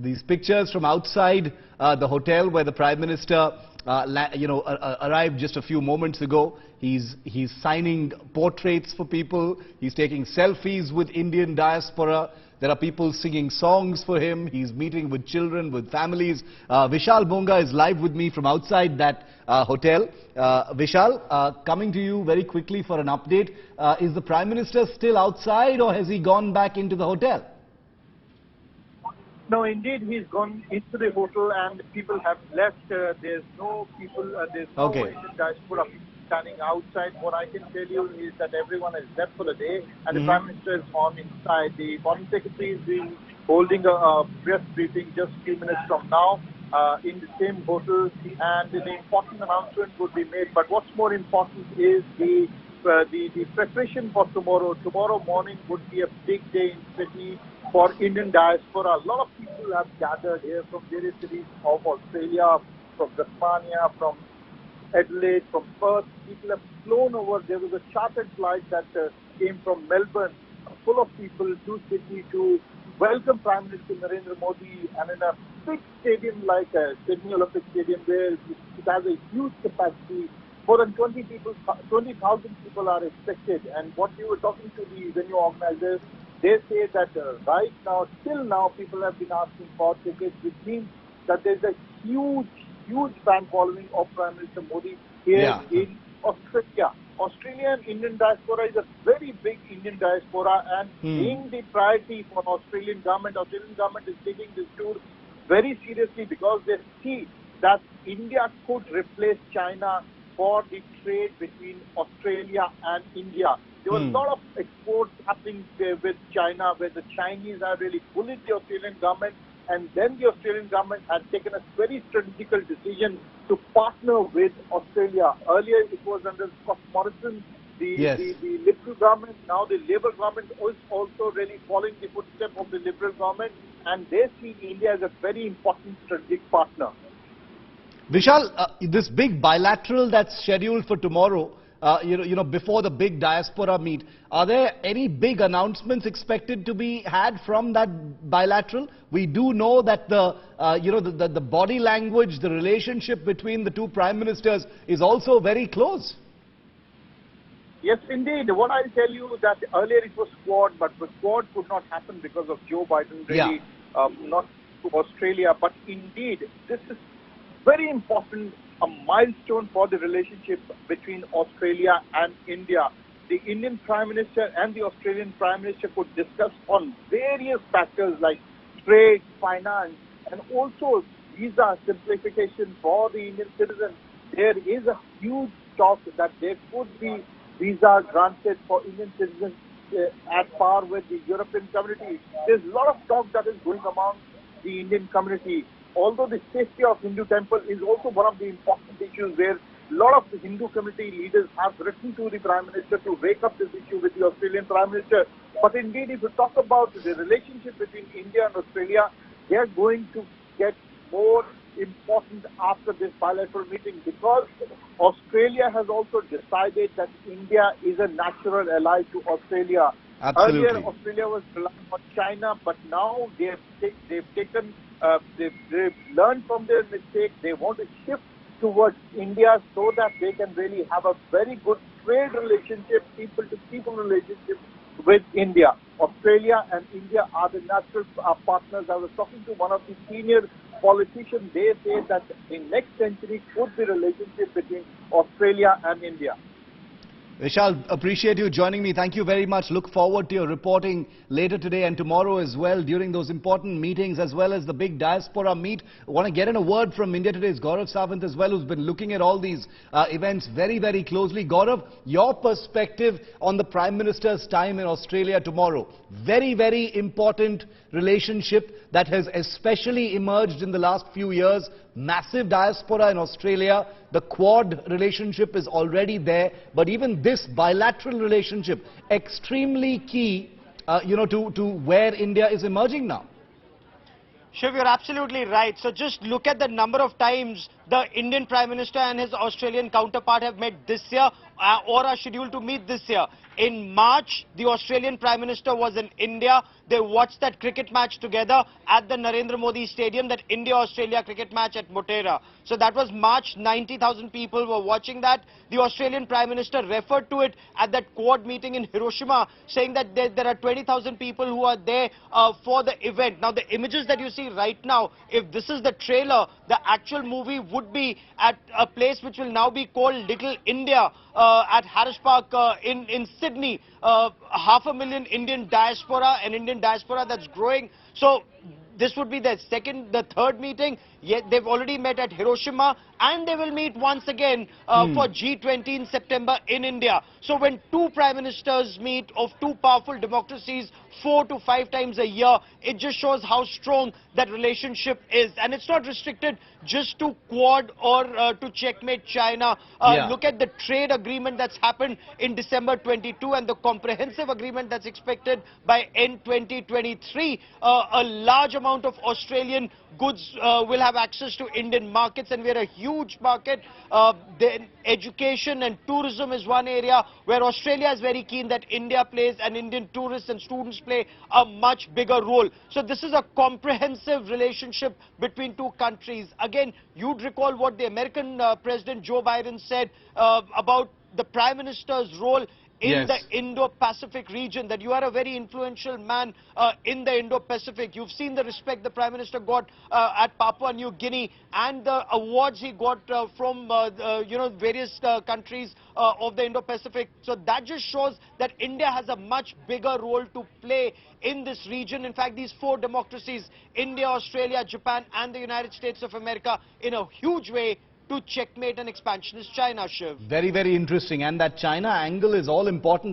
these pictures from outside the hotel where the Prime Minister arrived just a few moments ago. He's signing portraits for people. He's taking selfies with Indian diaspora. There are people singing songs for him. He's meeting with children, with families. Vishal Monga is live with me from outside that hotel. Vishal, coming to you very quickly for an update. Is the Prime Minister still outside, or has he gone back into the hotel? No, indeed, he's gone into the hotel and people have left. There's no people, there's no Indian diaspora standing outside. What I can tell you is that everyone has left for the day and the Prime Minister is on inside. The Foreign Secretary is holding a press briefing just a few minutes from now in the same hotel, and the important announcement would be made. But what's more important is the preparation for tomorrow. Tomorrow morning would be a big day in Sydney for Indian diaspora. A lot of people have gathered here from various cities of Australia, from Tasmania, from Adelaide, from Perth. People have flown over. There was a chartered flight that came from Melbourne, full of people to Sydney to welcome Prime Minister Narendra Modi, and in a big stadium like Sydney Olympic Stadium, where it has a huge capacity. More than 20,000 people are expected. And what we were talking to the venue organizers, they say that right now, till now, people have been asking for tickets, which means that there's a huge fan following of Prime Minister Modi here in Australia. Australian Indian diaspora is a very big Indian diaspora, and being the priority for Australian government is taking this tour very seriously because they see that India could replace China for the trade between Australia and India. There was a lot of exports happening with China, where the Chinese have really bullied the Australian government, and then the Australian government had taken a very strategical decision to partner with Australia. Earlier it was under Scott Morrison, the Liberal government. Now the Labour government is also really following the footsteps of the Liberal government, and they see India as a very important strategic partner. Vishal, this big bilateral that's scheduled for tomorrow, before the big diaspora meet, are there any big announcements expected to be had from that bilateral? We do know that the body language, the relationship between the two prime ministers is also very close. Yes, indeed. What I'll tell you that earlier it was Quad, but the Quad could not happen because of Joe Biden really not to Australia. But indeed, this is very important, a milestone for the relationship between Australia and India. The Indian Prime Minister and the Australian Prime Minister could discuss on various factors like trade, finance, and also visa simplification for the Indian citizens. There is a huge talk that there could be visa granted for Indian citizens at par with the European community. There's a lot of talk that is going among the Indian community. Although the safety of Hindu temple is also one of the important issues, where a lot of the Hindu community leaders have written to the Prime Minister to wake up this issue with the Australian Prime Minister. But indeed, if you talk about the relationship between India and Australia, they are going to get more important after this bilateral meeting, because Australia has also decided that India is a natural ally to Australia. Absolutely. Earlier, Australia was relying on China, but now they've learned from their mistake. They want to shift towards India so that they can really have a very good trade relationship, people-to-people relationship with India. Australia and India are the natural partners. I was talking to one of the senior politicians. They say that the next century could be a relationship between Australia and India. Vishal, appreciate you joining me. Thank you very much. Look forward to your reporting later today and tomorrow as well, during those important meetings as well as the big diaspora meet. I want to get in a word from India Today's Gaurav Sawant as well, who's been looking at all these events very, very closely. Gaurav, your perspective on the Prime Minister's time in Australia tomorrow. Very, very important relationship that has especially emerged in the last few years. Massive diaspora in Australia. The Quad relationship is already there, but even this bilateral relationship, extremely key, to where India is emerging now. Shiv, you're absolutely right. So just look at the number of times the Indian Prime Minister and his Australian counterpart have met this year or are scheduled to meet this year. In March, the Australian Prime Minister was in India. They watched that cricket match together at the Narendra Modi Stadium, that India-Australia cricket match at Motera. So that was March, 90,000 people were watching that. The Australian Prime Minister referred to it at that Quad meeting in Hiroshima, saying that there are 20,000 people who are there for the event. Now, the images that you see right now, if this is the trailer, the actual movie would be at a place which will now be called Little India at Harris Park in Sydney. 500,000 Indian diaspora, an Indian diaspora that's growing. So this would be the third meeting. Yet they've already met at Hiroshima, and they will meet once again for G20 in September in India. So when two prime ministers meet of two powerful democracies 4 to 5 times a year, it just shows how strong that relationship is. And it's not restricted just to Quad or to checkmate China. Look at the trade agreement that's happened in December 22 and the comprehensive agreement that's expected by end 2023. A large amount of Australian goods will have access to Indian markets, and we're a huge market. Then education and tourism is one area where Australia is very keen that India plays, and Indian tourists and students play a much bigger role. So this is a comprehensive relationship between two countries. Again, you'd recall what the American President Joe Biden said about the Prime Minister's role in the Indo-Pacific region, that you are a very influential man in the Indo-Pacific. You've seen the respect the Prime Minister got at Papua New Guinea, and the awards he got from various countries of the Indo-Pacific. So that just shows that India has a much bigger role to play in this region. In fact, these 4 democracies, India, Australia, Japan and the United States of America, in a huge way to checkmate an expansionist China, Shiv. Very, very interesting. And that China angle is all important.